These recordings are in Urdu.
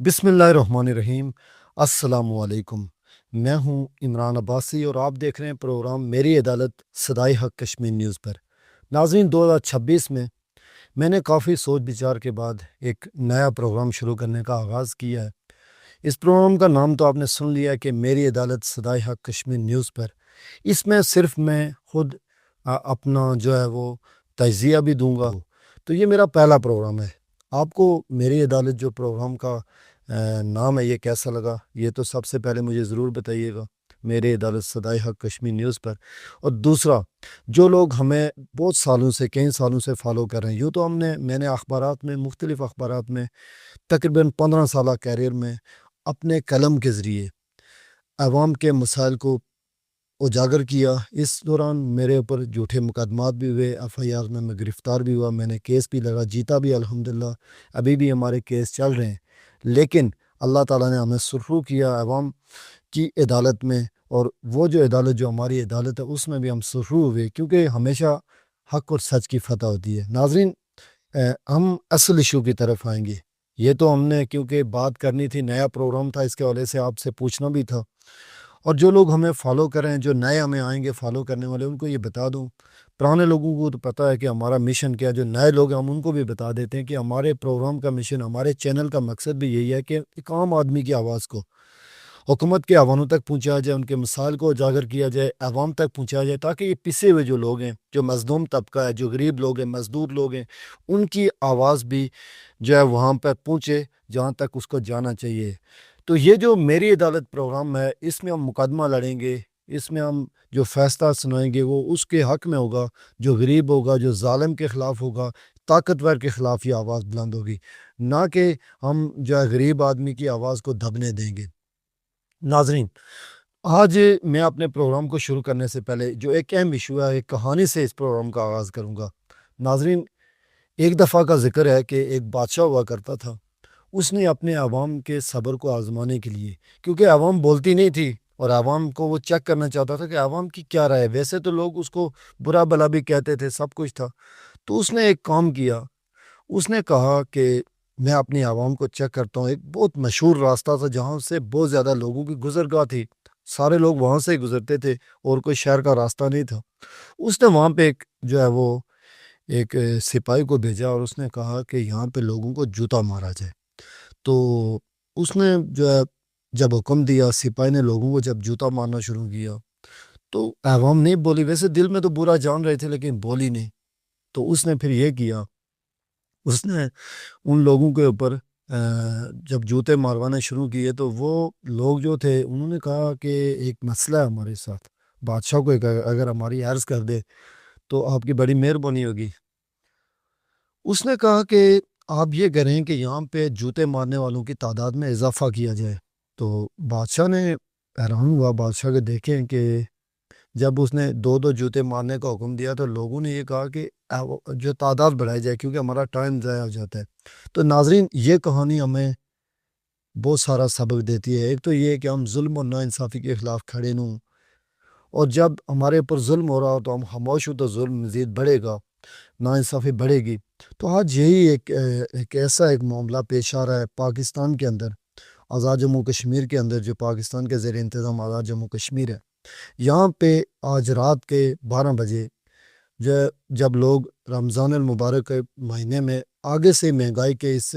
بسم اللہ الرحمن الرحیم۔ السلام علیکم۔ میں ہوں عمران عباسی اور آپ دیکھ رہے ہیں پروگرام میری عدالت صدائے حق کشمیر نیوز پر۔ ناظرین، 2026 میں نے کافی سوچ بچار کے بعد ایک نیا پروگرام شروع کرنے کا آغاز کیا ہے۔ اس پروگرام کا نام تو آپ نے سن لیا کہ میری عدالت صدائے حق کشمیر نیوز پر۔ اس میں صرف میں خود اپنا جو ہے وہ تجزیہ بھی دوں گا۔ تو یہ میرا پہلا پروگرام ہے۔ آپ کو میری عدالت جو پروگرام کا نام ہے یہ کیسا لگا، یہ تو سب سے پہلے مجھے ضرور بتائیے گا میری عدالت صدائے حق کشمیر نیوز پر۔ اور دوسرا، جو لوگ ہمیں بہت سالوں سے کئی سالوں سے فالو کر رہے ہیں، یوں تو میں نے اخبارات میں مختلف اخبارات میں تقریباً 15 سالہ کیریئر میں اپنے قلم کے ذریعے عوام کے مسائل کو اجاگر کیا۔ اس دوران میرے اوپر جھوٹے مقدمات بھی ہوئے، ایف آئی آر میں گرفتار بھی ہوا، میں نے کیس بھی لگا، جیتا بھی الحمدللہ، ابھی بھی ہمارے کیس چل رہے ہیں۔ لیکن اللہ تعالیٰ نے ہمیں سرخرو کیا عوام کی عدالت میں، اور وہ جو عدالت جو ہماری عدالت ہے اس میں بھی ہم سرخرو ہوئے، کیونکہ ہمیشہ حق اور سچ کی فتح ہوتی ہے۔ ناظرین، ہم اصل ایشو کی طرف آئیں گے۔ یہ تو ہم نے کیونکہ بات کرنی تھی، نیا پروگرام تھا، اس کے حوالے سے آپ سے پوچھنا بھی تھا۔ اور جو لوگ ہمیں فالو کریں، جو نئے ہمیں آئیں گے فالو کرنے والے، ان کو یہ بتا دوں، پرانے لوگوں کو تو پتہ ہے کہ ہمارا مشن کیا ہے، جو نئے لوگ ہیں ہم ان کو بھی بتا دیتے ہیں کہ ہمارے پروگرام کا مشن، ہمارے چینل کا مقصد بھی یہی ہے کہ ایک عام آدمی کی آواز کو حکومت کے ایوانوں تک پہنچایا جائے، ان کے مسائل کو اجاگر کیا جائے، عوام تک پہنچایا جائے، تاکہ یہ پسے ہوئے جو لوگ ہیں، جو مظلوم طبقہ ہے، جو غریب لوگ ہیں، مزدور لوگ ہیں، ان کی آواز بھی جو ہے وہاں پر پہنچے جہاں تک اس کو جانا چاہیے۔ تو یہ جو میری عدالت پروگرام ہے، اس میں ہم مقدمہ لڑیں گے، اس میں ہم جو فیصلہ سنائیں گے وہ اس کے حق میں ہوگا، جو غریب ہوگا، جو ظالم کے خلاف ہوگا، طاقتور کے خلاف یہ آواز بلند ہوگی، نہ کہ ہم جو ہے غریب آدمی کی آواز کو دبنے دیں گے۔ ناظرین، آج میں اپنے پروگرام کو شروع کرنے سے پہلے جو ایک اہم ایشو ہے، ایک کہانی سے اس پروگرام کا آغاز کروں گا۔ ناظرین، ایک دفعہ کا ذکر ہے کہ ایک بادشاہ ہوا کرتا تھا۔ اس نے اپنے عوام کے صبر کو آزمانے کے لیے، کیونکہ عوام بولتی نہیں تھی اور عوام کو وہ چیک کرنا چاہتا تھا کہ عوام کی کیا رائے ہے، ویسے تو لوگ اس کو برا بھلا بھی کہتے تھے، سب کچھ تھا۔ تو اس نے ایک کام کیا، اس نے کہا کہ میں اپنی عوام کو چیک کرتا ہوں۔ ایک بہت مشہور راستہ تھا جہاں سے بہت زیادہ لوگوں کی گزرگاہ تھی، سارے لوگ وہاں سے گزرتے تھے اور کوئی شہر کا راستہ نہیں تھا۔ اس نے وہاں پہ ایک جو ہے وہ ایک سپاہی کو بھیجا اور اس نے کہا کہ یہاں پہ لوگوں کو جوتا مارا جائے۔ تو اس نے جو ہے جب حکم دیا، سپاہی نے لوگوں کو جب جوتا مارنا شروع کیا تو عوام نہیں بولی، ویسے دل میں تو برا جان رہے تھے لیکن بولی نہیں۔ تو اس نے پھر یہ کیا، اس نے ان لوگوں کے اوپر جب جوتے ماروانے شروع کیے تو وہ لوگ جو تھے انہوں نے کہا کہ ایک مسئلہ ہے ہمارے ساتھ، بادشاہ کو اگر ہماری عرض کر دے تو آپ کی بڑی مہربانی ہوگی۔ اس نے کہا کہ آپ یہ کریں کہ یہاں پہ جوتے مارنے والوں کی تعداد میں اضافہ کیا جائے۔ تو بادشاہ نے حیران ہوا، بادشاہ کے دیکھیں کہ جب اس نے دو دو جوتے مارنے کا حکم دیا تو لوگوں نے یہ کہا کہ جو تعداد بڑھائی جائے کیونکہ ہمارا ٹائم ضائع ہو جاتا ہے۔ تو ناظرین، یہ کہانی ہمیں بہت سارا سبق دیتی ہے۔ ایک تو یہ کہ ہم ظلم اور ناانصافی کے خلاف کھڑے ہوں، اور جب ہمارے اوپر ظلم ہو رہا ہو تو ہم خاموش ہوں تو ظلم مزید بڑھے گا، ناانصافی بڑھے گی۔ تو آج یہی ایک ایسا ایک معاملہ پیش آ رہا ہے پاکستان کے اندر، آزاد جموں کشمیر کے اندر، جو پاکستان کے زیر انتظام آزاد جموں کشمیر ہے۔ یہاں پہ آج رات کے 12 بجے جب لوگ رمضان المبارک کے مہینے میں آگے سے مہنگائی کے اس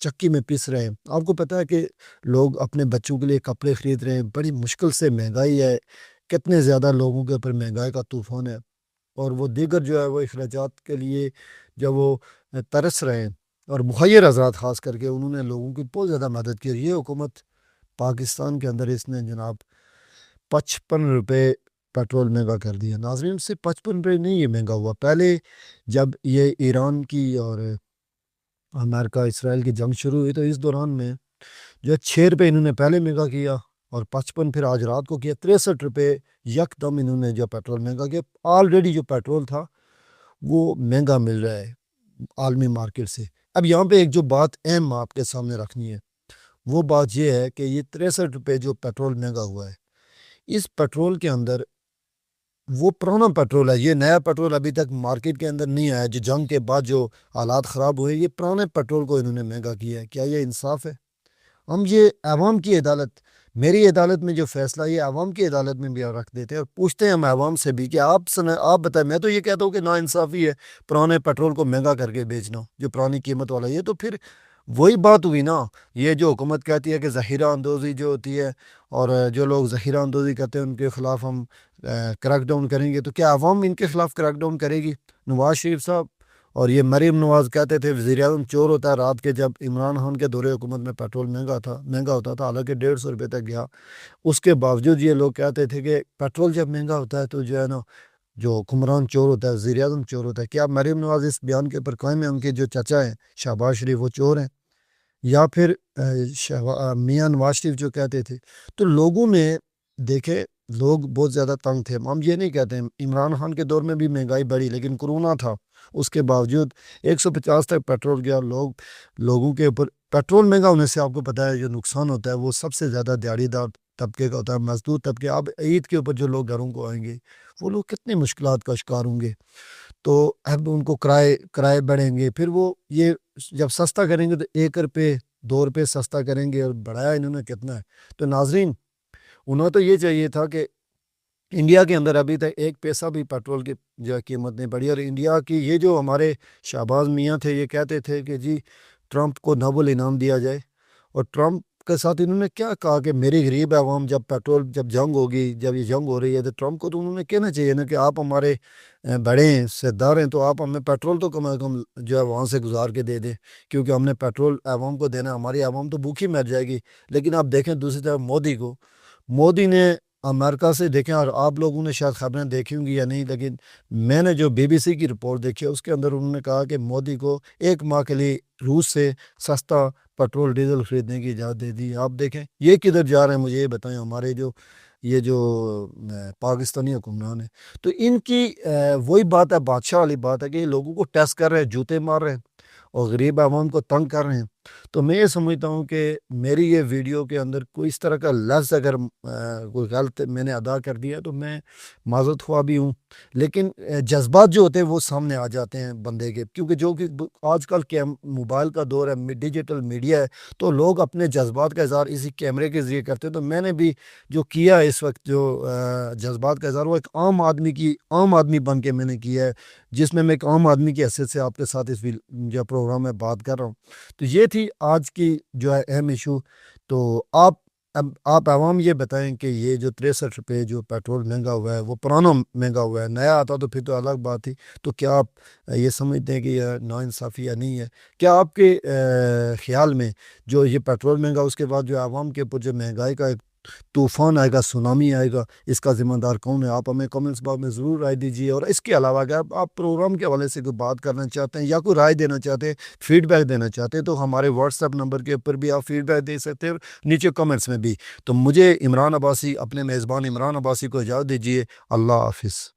چکی میں پس رہے ہیں، آپ کو پتہ ہے کہ لوگ اپنے بچوں کے لیے کپڑے خرید رہے ہیں، بڑی مشکل سے مہنگائی ہے، کتنے زیادہ لوگوں کے اوپر مہنگائی کا طوفان ہے، اور وہ دیگر جو ہے وہ اخراجات کے لیے جب وہ ترس رہے ہیں، اور مخیر حضرات خاص کر کے انہوں نے لوگوں کی بہت زیادہ مدد کی۔ اور یہ حکومت پاکستان کے اندر اس نے جناب 55 روپے پیٹرول مہنگا کر دیا۔ ناظرین، سے 55 روپے نہیں یہ مہنگا ہوا، پہلے جب یہ ایران کی اور امریکہ اسرائیل کی جنگ شروع ہوئی تو اس دوران میں جو 6 روپے انہوں نے پہلے مہنگا کیا اور 55 پھر آج رات کو کیا، 63 روپے یک دم انہوں نے جو پیٹرول مہنگا کیا۔ آلریڈی جو پیٹرول تھا وہ مہنگا مل رہا ہے عالمی مارکیٹ سے۔ اب یہاں پہ ایک جو بات اہم آپ کے سامنے رکھنی ہے، وہ بات یہ ہے کہ یہ 63 روپے جو پیٹرول مہنگا ہوا ہے، اس پیٹرول کے اندر وہ پرانا پیٹرول ہے، یہ نیا پیٹرول ابھی تک مارکیٹ کے اندر نہیں آیا، جو جنگ کے بعد جو حالات خراب ہوئے، یہ پرانے پیٹرول کو انہوں نے مہنگا کیا ہے۔ کیا یہ انصاف ہے؟ ہم یہ عوام کی عدالت، میری عدالت میں جو فیصلہ یہ عوام کی عدالت میں بھی رکھ دیتے ہیں اور پوچھتے ہیں ہم عوام سے بھی کہ آپ بتائیں. میں تو یہ کہتا ہوں کہ ناانصافی ہے پرانے پیٹرول کو مہنگا کر کے بیچنا، جو پرانی قیمت والا. یہ تو پھر وہی بات ہوئی نا. یہ جو حکومت کہتی ہے کہ ذخیرہ اندوزی جو ہوتی ہے اور جو لوگ ذخیرہ اندوزی کرتے ہیں ان کے خلاف ہم کریک ڈاؤن کریں گے، تو کیا عوام ان کے خلاف کریک ڈاؤن کرے گی؟ نواز شریف صاحب اور یہ مریم نواز کہتے تھے وزیر اعظم چور ہوتا ہے رات کے. جب عمران خان کے دور حکومت میں پیٹرول مہنگا ہوتا تھا، حالانکہ 150 روپے تک گیا، اس کے باوجود یہ لوگ کہتے تھے کہ پیٹرول جب مہنگا ہوتا ہے تو جو ہے نا جو حکمران چور ہوتا ہے، وزیر اعظم چور ہوتا ہے. کیا مریم نواز اس بیان کے اوپر قائم ہے؟ ان کے جو چچا ہیں شہباز شریف وہ چور ہیں؟ یا پھر میاں نواز شریف جو کہتے تھے؟ تو لوگوں نے دیکھے، لوگ بہت زیادہ تنگ تھے. ہم یہ نہیں کہتے ہیں عمران خان کے دور میں بھی مہنگائی بڑھی، لیکن کرونا تھا، اس کے باوجود 150 تک پیٹرول گیا. لوگوں کے اوپر پیٹرول مہنگا ہونے سے آپ کو پتہ ہے جو نقصان ہوتا ہے وہ سب سے زیادہ دیہڑی دار طبقے کا ہوتا ہے، مزدور طبقے. اب عید کے اوپر جو لوگ گھروں کو آئیں گے وہ لوگ کتنی مشکلات کا شکار ہوں گے. تو اب ان کو کرائے بڑھیں گے، پھر وہ یہ جب سستا کریں گے تو 1 روپے 2 روپے سستا کریں گے، اور بڑھایا انہوں نے کتنا ہے. تو ناظرین، انہوں تو یہ چاہیے تھا کہ انڈیا کے اندر ابھی تک 1 پیسہ بھی پیٹرول کی جو قیمت نہیں بڑھی. اور انڈیا کی یہ جو ہمارے شہباز میاں تھے یہ کہتے تھے کہ جی ٹرمپ کو نوبل انعام دیا جائے، اور ٹرمپ کے ساتھ انہوں نے کیا کہا کہ میری غریب عوام جب جنگ ہوگی، جب یہ جنگ ہو رہی ہے تو ٹرمپ کو تو انہوں نے کہنا چاہیے نا کہ آپ ہمارے بڑے ہیں، سردار ہیں، تو آپ ہمیں پیٹرول تو کم از کم جو ہے وہاں سے گزار کے دے دیں، کیونکہ ہم نے پیٹرول عوام کو دینا، ہماری عوام تو بھوکی مر جائے گی. لیکن آپ دیکھیں دوسری طرف مودی نے امریکہ سے دیکھیں، اور آپ لوگوں نے شاید خبریں دیکھی ہوں گی یا نہیں، لیکن میں نے جو BBC کی رپورٹ دیکھی ہے اس کے اندر انہوں نے کہا کہ مودی کو 1 ماہ کے لیے روس سے سستا پیٹرول ڈیزل خریدنے کی اجازت دے دی. آپ دیکھیں یہ کدھر جا رہے ہیں، مجھے یہ بتائیں. ہمارے یہ جو پاکستانی حکمران ہیں تو ان کی وہی بات ہے، بادشاہ والی بات ہے کہ یہ لوگوں کو ٹیسٹ کر رہے ہیں، جوتے مار رہے ہیں اور غریب عوام کو تنگ کر رہے ہیں. تو میں یہ سمجھتا ہوں کہ میری یہ ویڈیو کے اندر کوئی اس طرح کا لفظ اگر کوئی غلط میں نے ادا کر دیا تو میں معذرت خواہ بھی ہوں. لیکن جذبات جو ہوتے ہیں وہ سامنے آ جاتے ہیں بندے کے، کیونکہ جو کہ آج کل کے موبائل کا دور ہے، ڈیجیٹل میڈیا ہے، تو لوگ اپنے جذبات کا اظہار اسی کیمرے کے ذریعے کرتے ہیں. تو میں نے بھی جو کیا ہے اس وقت جو جذبات کا اظہار وہ ایک عام آدمی بن کے میں نے کیا ہے، جس میں ایک عام آدمی کی حیثیت سے آپ کے ساتھ اس جو پروگرام میں بات کر رہا ہوں. تو یہ تھی آج کی جو ہے اہم ایشو. تو آپ عوام یہ بتائیں کہ یہ جو 63 روپے جو پیٹرول مہنگا ہوا ہے وہ پرانا مہنگا ہوا ہے، نیا آتا تو پھر تو الگ بات تھی. تو کیا آپ یہ سمجھتے ہیں کہ یہ ناانصافی یا نہیں ہے؟ کیا آپ کے خیال میں جو یہ پیٹرول مہنگا اس کے بعد جو عوام کے اوپر جو مہنگائی کا ایک طوفان آئے گا، سونامی آئے گا، اس کا ذمہ دار کون ہے؟ آپ ہمیں کمنٹس باکس میں ضرور رائے دیجیے. اور اس کے علاوہ اگر آپ پروگرام کے حوالے سے کوئی بات کرنا چاہتے ہیں یا کوئی رائے دینا چاہتے ہیں، فیڈ بیک دینا چاہتے ہیں، تو ہمارے واٹس ایپ نمبر کے اوپر بھی آپ فیڈ بیک دے سکتے ہیں، نیچے کمنٹس میں بھی. تو مجھے اپنے میزبان عمران عباسی کو اجازت دیجیے. اللہ حافظ.